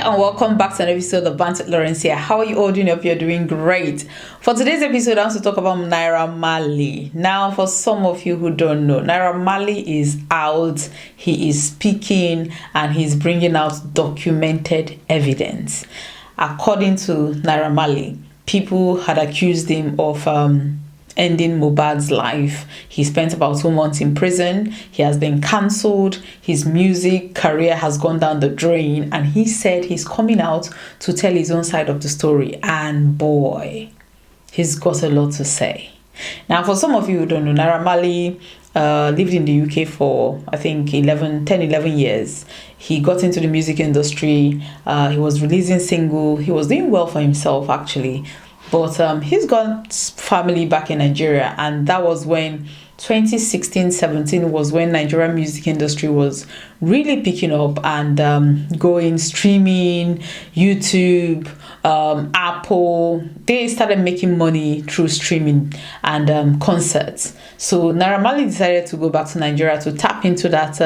and welcome back to an episode of Bantz with Lawrencia. How are you all doing? Hope you're doing great. For today's episode, I want to talk about Marley. Now, for some of you who don't know, Marley is out, he is speaking, and he's bringing out documented evidence. According to Marley, people had accused him of ending Mohbad's life. He spent about 2 months in prison. He has been cancelled. His music career has gone down the drain. And he said he's coming out to tell his own side of the story. And boy, he's got a lot to say. Now, for some of you who don't know, Marley lived in the UK for, I think, 11 years. He got into the music industry. He was releasing single. He was doing well for himself, actually. But he's got family back in Nigeria, and that was when 2016-17 was when Nigerian music industry was really picking up and going streaming, YouTube, Apple. They started making money through streaming and concerts. So Marley decided to go back to Nigeria to tap into that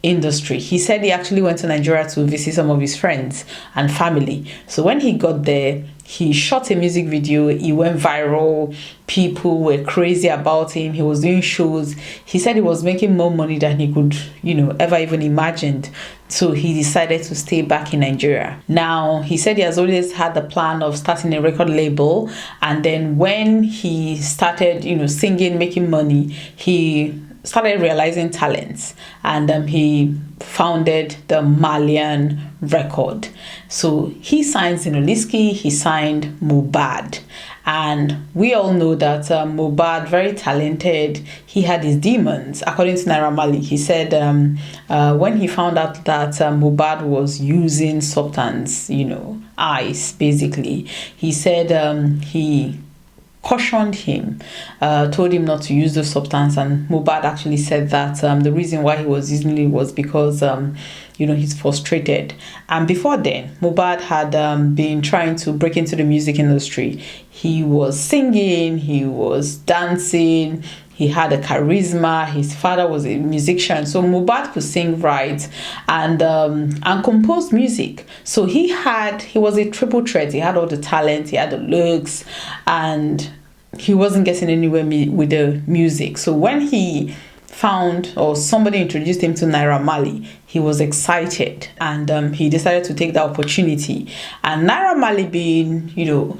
industry. He said he actually went to Nigeria to visit some of his friends and family. So when he got there, he shot a music video. He went viral. People were crazy about him. He was doing shows. He said he was making more money than he could, ever even imagined. So he decided to stay back in Nigeria. Now, he said he has always had the plan of starting a record label. And then when he started, singing, making money, he started realizing talents, and he founded the Malian record. So he signed Zinoleesky, he signed Mohbad, and we all know that Mohbad, very talented, he had his demons. According to Marley, he said when he found out that Mohbad was using substance, ice basically, he said he cautioned him, told him not to use the substance, and Mohbad actually said that the reason why he was using it was because he's frustrated. And before then, Mohbad had been trying to break into the music industry. He was singing, he was dancing, he had a charisma. His father was a musician, so Mohbad could sing right and compose music. So he was a triple threat. He had all the talent, he had the looks, and he wasn't getting anywhere with the music. So when he found, or somebody introduced him to Marley, he was excited, and he decided to take the opportunity. And Marley, being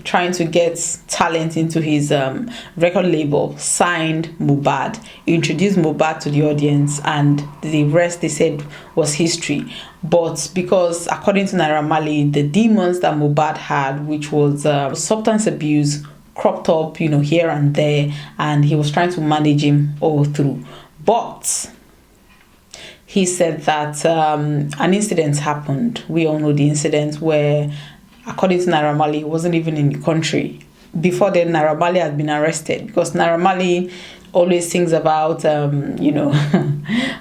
trying to get talent into his record label, signed Mohbad, introduced Mohbad to the audience, and the rest, they said, was history. But because, according to Marley, the demons that Mohbad had, which was substance abuse, cropped up here and there, and he was trying to manage him all through. But he said that an incident happened. We all know the incident where, according to Marley, he wasn't even in the country. Before then, Marley had been arrested, because Marley always sings about,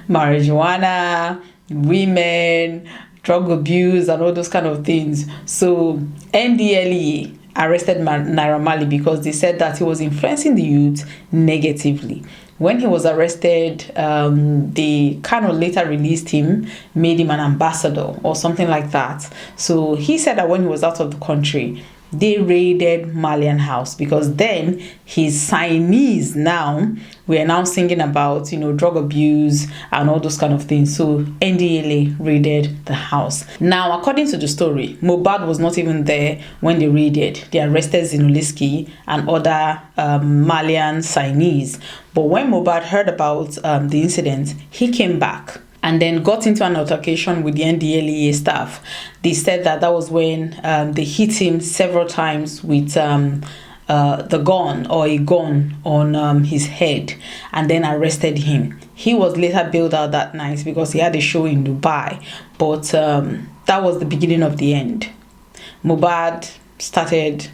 marijuana, women, drug abuse, and all those kind of things. So NDLEA arrested Marley because they said that he was influencing the youth negatively. When he was arrested, they kind of later released him, made him an ambassador or something like that. So he said that when he was out of the country, they raided Malian house, because then his signees were now singing about drug abuse and all those kind of things. So NDLEA raided the house. Now, according to the story, Mohbad was not even there when they raided. They arrested Zinoleesky and other Malian signees. But when Mohbad heard about the incident, he came back and then got into an altercation with the NDLEA staff. They said that was when they hit him several times with the gun, or a gun, on his head, and then arrested him. He was later bailed out that night because he had a show in Dubai. But that was the beginning of the end. Mohbad started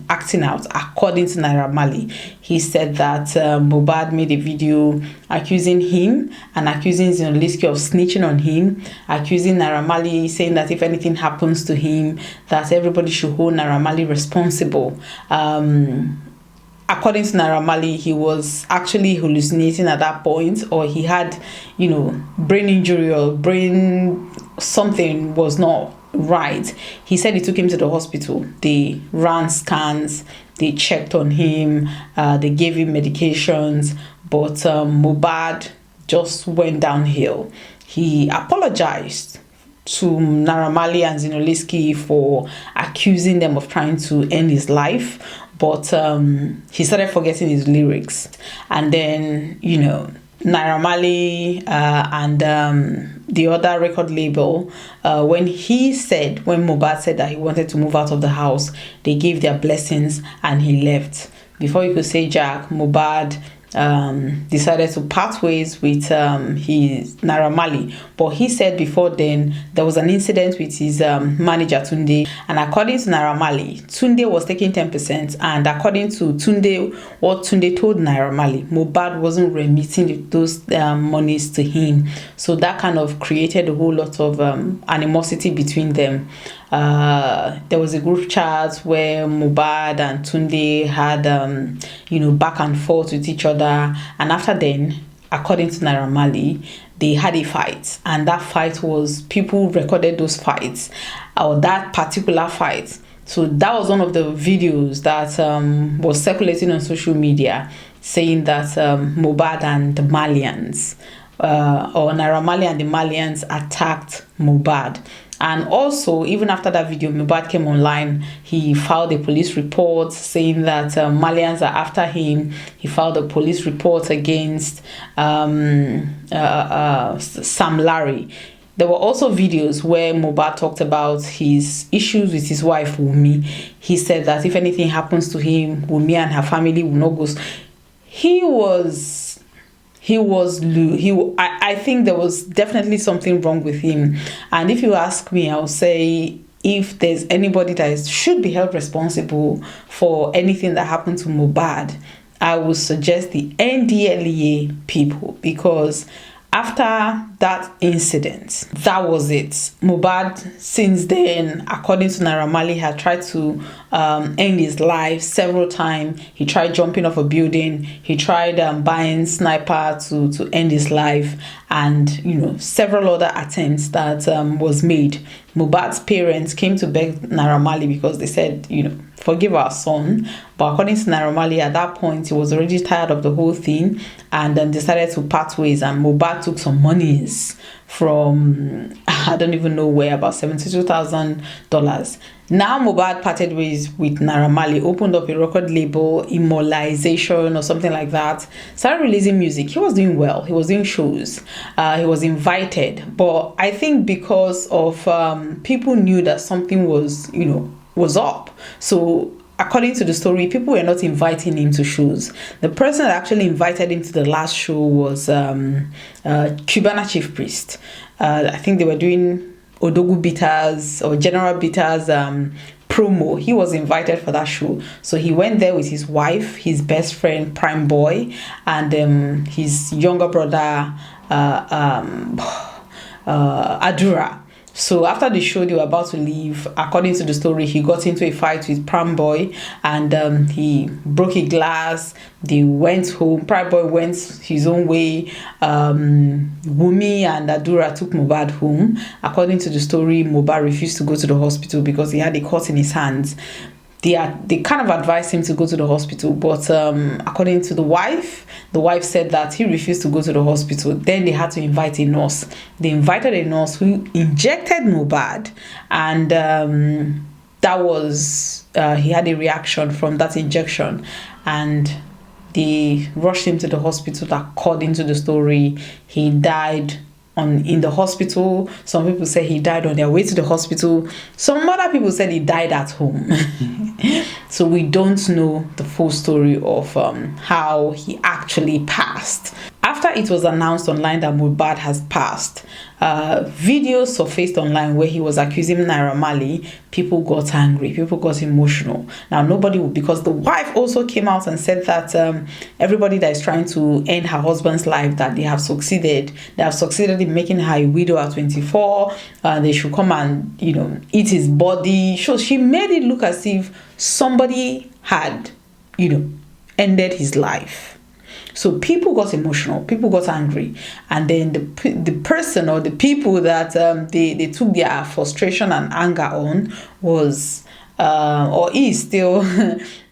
acting out. According to Marley, he said that Mohbad made a video accusing him and accusing Zinoleesky of snitching on him, accusing Marley, saying that if anything happens to him, that everybody should hold Marley responsible. According to Marley, he was actually hallucinating at that point, or he had, brain injury, or brain something was not right. He said he took him to the hospital. They ran scans, they checked on him, they gave him medications, but Mohbad just went downhill. He apologized to Naira Marley and Zinoliski for accusing them of trying to end his life, but he started forgetting his lyrics. And then, Naira Marley and the other record label, when Mohbad said that he wanted to move out of the house, they gave their blessings and he left. Before you could say Jack, Mohbad decided to part ways with his Naira Marley. But he said before then there was an incident with his manager Tunde, and according to Naira Marley, Tunde was taking 10%, and according to Tunde, what Tunde told Naira Marley, Mohbad wasn't remitting those monies to him. So that kind of created a whole lot of animosity between them. There was a group chat where Mohbad and Tunde had back and forth with each other, and after then, according to Naira Marley, they had a fight, and that fight was, people recorded those fights, or that particular fight. So that was one of the videos that was circulating on social media, saying that Mohbad and the Malians, or Naira Marley and the Malians attacked Mohbad. And also, even after that video, Mohbad came online, he filed a police report saying that Malians are after him. He filed a police report against Sam Larry. There were also videos where Mohbad talked about his issues with his wife, Wunmi. He said that if anything happens to him, Wunmi and her family will not go. I think there was definitely something wrong with him. And if you ask me, I'll say, if there's anybody that should be held responsible for anything that happened to Mohbad, I would suggest the NDLEA people, because after that incident, that was it. Mohbad, since then, according to Naira Marley, had tried to end his life several times. He tried jumping off a building. He tried buying sniper to end his life, and several other attempts that was made. Mohbad's parents came to beg Naira Marley because they said, forgive our son. But according to Naira Marley, at that point, he was already tired of the whole thing, and then decided to part ways. And Mohbad took some monies from, I don't even know where, about $72,000. Now Mohbad parted ways with Naira Marley, opened up a record label, Immortalization or something like that, started releasing music. He was doing well. He was doing shows. He was invited. But I think because of people knew that something was up. So according to the story, people were not inviting him to shows. The person that actually invited him to the last show was Cubana Chief Priest. I think they were doing Odogu Bitters or General Bitters promo. He was invited for that show. So he went there with his wife, his best friend, Prime Boy, and his younger brother, Adura. So after the show, they were about to leave. According to the story, he got into a fight with Pram Boy, and he broke a glass. They went home. Pram Boy went his own way. Wunmi and Adura took Mohbad home. According to the story, Mohbad refused to go to the hospital because he had a cut in his hands. They kind of advised him to go to the hospital, but according to the wife said that he refused to go to the hospital. Then they had to invite a nurse. They invited a nurse who injected Mohbad, and that was he had a reaction from that injection, and they rushed him to the hospital. According to the story, he died in the hospital. Some people say he died on their way to the hospital. Some other people said he died at home. So we don't know the full story of how he actually passed. After it was announced online that Mohbad has passed, videos surfaced online where he was accusing Naira Marley. People got angry, people got emotional. Now because the wife also came out and said that everybody that is trying to end her husband's life, that they have succeeded in making her a widow at 24. They should come and eat his body. So she made it look as if somebody had ended his life. So people got emotional, people got angry, and then the person or the people that they took their frustration and anger on was or is still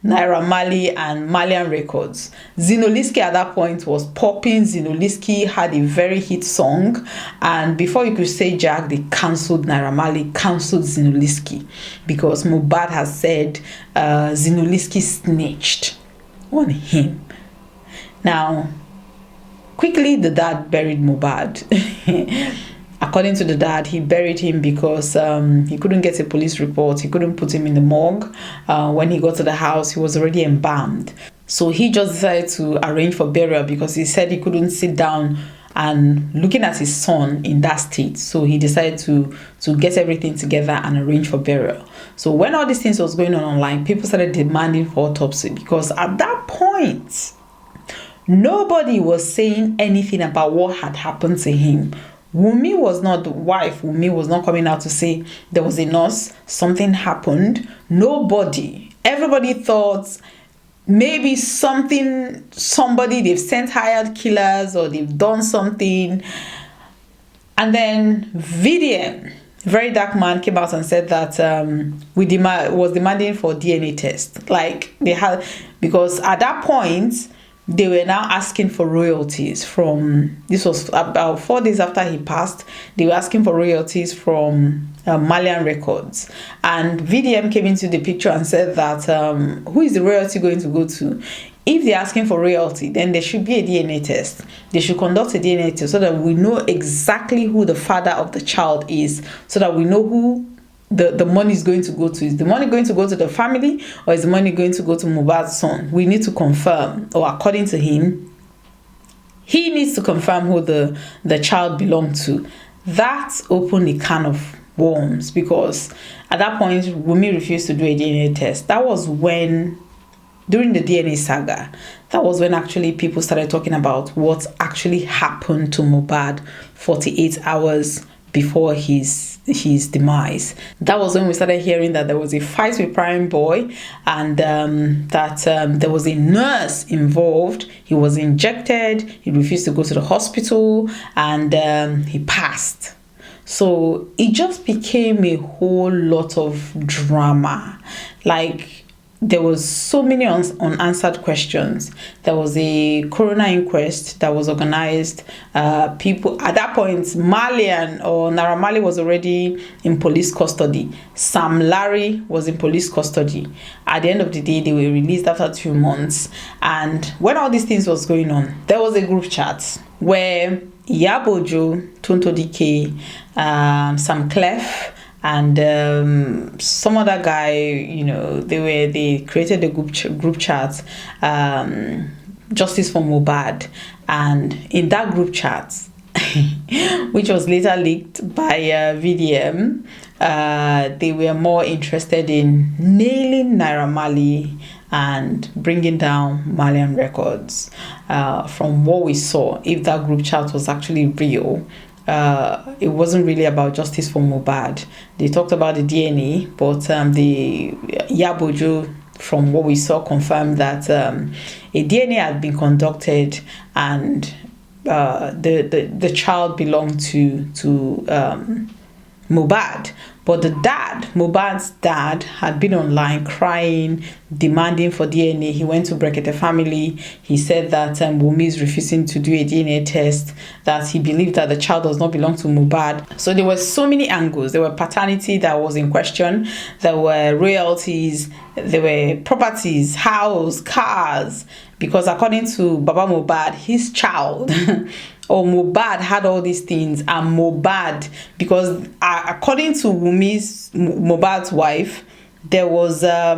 Naira Marley and Malian Records. Zinoliski at that point was popping. Zinoliski had a very hit song, and before you could say Jack, they cancelled Naira Marley, cancelled Zinoliski, because Mohbad has said Zinoliski snitched on him. Now, quickly the dad buried Mohbad. According to the dad, he buried him because he couldn't get a police report. He couldn't put him in the morgue. When he got to the house, he was already embalmed. So he just decided to arrange for burial because he said he couldn't sit down and looking at his son in that state. So he decided to get everything together and arrange for burial. So when all these things was going on online, people started demanding for autopsy, because at that point, nobody was saying anything about what had happened to him. Wunmi was not the wife. Wunmi was not coming out to say there was a nurse, something happened. Nobody. Everybody thought maybe somebody, they've sent hired killers or they've done something. And then VDM, very dark man, came out and said that was demanding for DNA test. Like they had, because at that point, they were now asking for royalties from, this was about 4 days after he passed, they were asking for royalties from Malian Records. And VDM came into the picture and said that, who is the royalty going to go to? If they're asking for royalty, then there should be a DNA test. They should conduct a DNA test so that we know exactly who the father of the child is, so that we know who the money is going to go to. Is the money going to go to the family, or is the money going to go to Mohbad's son? We need to confirm, or according to him, he needs to confirm who the child belonged to. That opened a can of worms, because at that point, Wunmi refused to do a DNA test. That was when, during the DNA saga, that was when actually people started talking about what actually happened to Mohbad 48 hours before his demise. That was when we started hearing that there was a fight with Prime Boy, and that there was a nurse involved. He was injected, he refused to go to the hospital, and he passed. So it just became a whole lot of drama. Like, there was so many unanswered questions. There was a coroner inquest that was organized. People at that point, Naira Marley was already in police custody. Sam Larry was in police custody. At the end of the day, they were released after 2 months. And when all these things was going on, there was a group chat where Yabojo, Tonto DK, Sam Clef, and some other guy, they created a group chat, Justice for Mohbad. And in that group chat, which was later leaked by VDM, they were more interested in nailing Naira Marley and bringing down Malian Records. From what we saw, if that group chat was actually real, it wasn't really about justice for Mohbad. They talked about the DNA, but the Yabojo, from what we saw, confirmed that a DNA had been conducted, and the child belonged to Mohbad. But Mohbad's dad, had been online crying, demanding for DNA. He went to Brekete family. He said that Wunmi is refusing to do a DNA test, that he believed that the child does not belong to Mohbad. So there were so many angles. There were paternity that was in question. There were royalties. There were properties, house, cars. Because according to Baba Mohbad, his child... or Mohbad had all these things, and Mohbad, because according to Mohbad's wife, there was a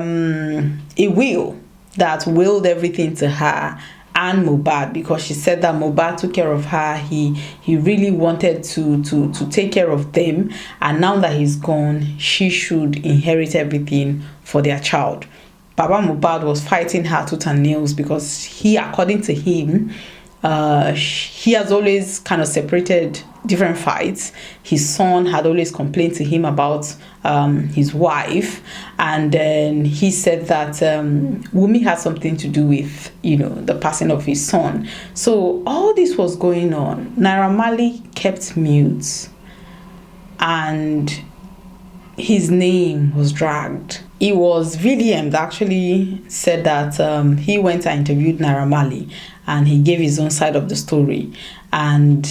will that willed everything to her and Mohbad, because she said that Mohbad took care of her. He really wanted to take care of them, and now that he's gone, she should inherit everything for their child. Baba Mohbad was fighting her tooth and nails, because he, according to him, he has always kind of separated different fights. His son had always complained to him about his wife, and then he said that Wunmi had something to do with, the passing of his son. So all this was going on. Naira Marley kept mute, and his name was dragged. It was William that actually said that he went and interviewed Naira Marley, and he gave his own side of the story. And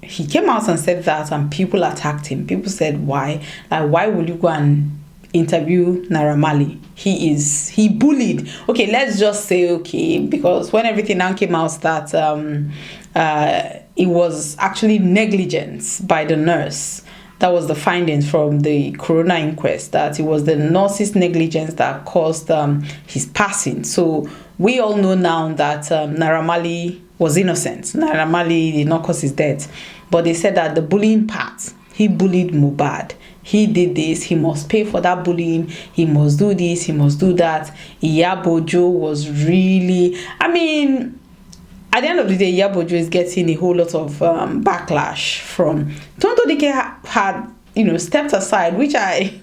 he came out and said that, and people attacked him. People said, why? Like, why would you go and interview Naira Marley? He bullied. Okay, let's just say, because when everything now came out that it was actually negligence by the nurse. That was the findings from the coroner inquest, that it was the nurse's negligence that caused his passing. So we all know now that Naira Marley was innocent. Naira Marley did not cause his death. But they said that the bullying part, he bullied Mohbad. He did this, he must pay for that bullying, he must do this, he must do that. Iyabojo was really, at the end of the day, Iyabojo is getting a whole lot of backlash from Tonto Dike had, stepped aside, which I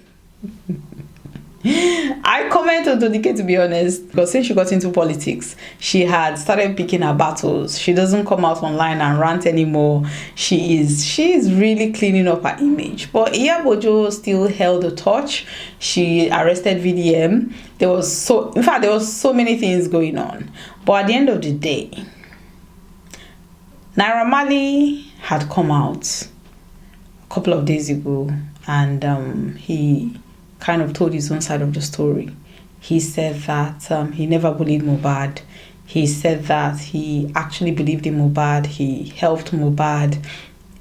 comment on Tonto Dike, to be honest, because since she got into politics, she had started picking her battles. She doesn't come out online and rant anymore. She is really cleaning up her image. But Iyabojo still held the torch. She arrested VDM. There was so many things going on. But at the end of the day, Naira Marley had come out a couple of days ago, and he kind of told his own side of the story. He said that he never bullied Mohbad. He said that he actually believed in Mohbad. He helped Mohbad.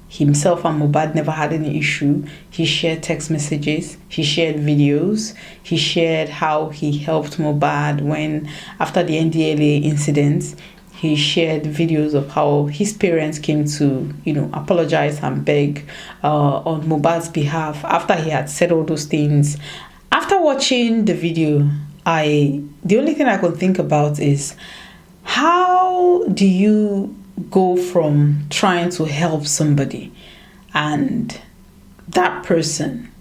Himself and Mohbad never had any issue. He shared text messages. He shared videos. He shared how he helped Mohbad after the NDLA incident. He shared videos of how his parents came to, apologize and beg on Mohbad's behalf after he had said all those things. After watching the video, the only thing I could think about is, how do you go from trying to help somebody and that person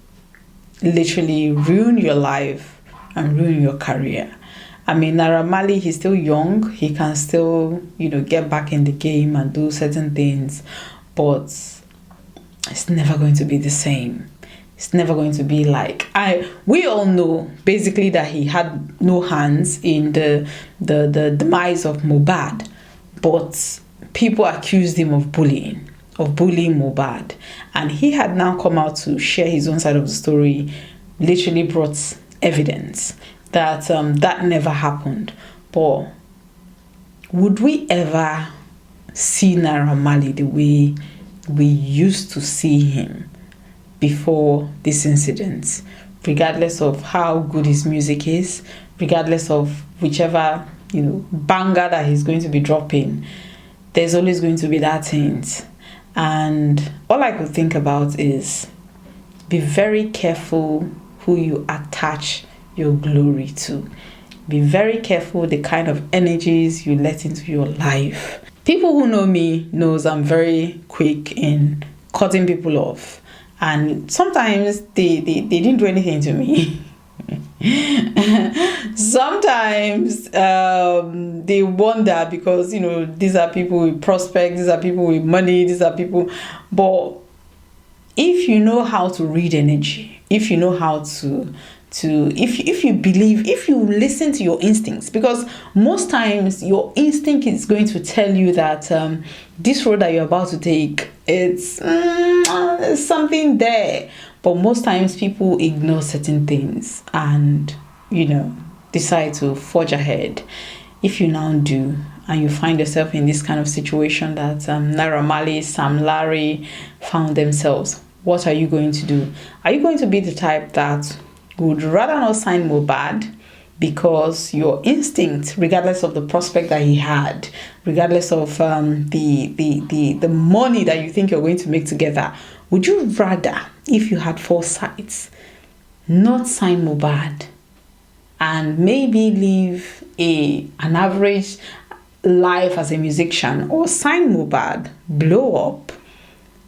literally ruin your life and ruin your career? Naira Marley, he's still young. He can still, get back in the game and do certain things. But it's never going to be the same. It's never going to be like... We all know, basically, that he had no hands in the demise of Mohbad. But people accused him of bullying Mohbad. And he had now come out to share his own side of the story, literally brought evidence that that never happened. But would we ever see Naira Marley the way we used to see him before this incident? Regardless of how good his music is, regardless of whichever banger that he's going to be dropping, there's always going to be that hint. And all I could think about is, be very careful who you attach your glory to. Be very careful the kind of energies you let into your life. People who know me knows I'm very quick in cutting people off, and sometimes they didn't do anything to me. Sometimes they wonder, because these are people with prospects, these are people with money, these are people. But if you know how to read energy, if you know how to if you believe, if you listen to your instincts, because most times your instinct is going to tell you that this road that you're about to take, it's something there. But most times people ignore certain things and decide to forge ahead. If you now do, and you find yourself in this kind of situation that Naira Marley, Sam Larry found themselves, what are you going to do? Are you going to be the type that would rather not sign Mohbad because your instinct, regardless of the prospect that he had, regardless of the money that you think you're going to make together, would you rather, if you had foresight, not sign Mohbad and maybe live an average, life as a musician, or sign Mohbad, blow up,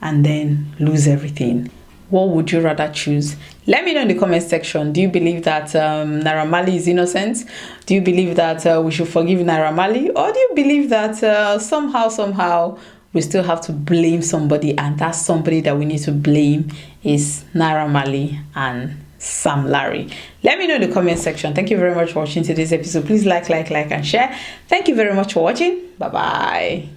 and then lose everything? What would you rather choose? Let me know in the comment section. Do you believe that Naira Marley is innocent? Do you believe that we should forgive Naira Marley? Or do you believe that somehow we still have to blame somebody, and that somebody that we need to blame is Naira Marley and Sam Larry? Let me know in the comment section. Thank you very much for watching today's episode. Please like and share. Thank you very much for watching. Bye bye.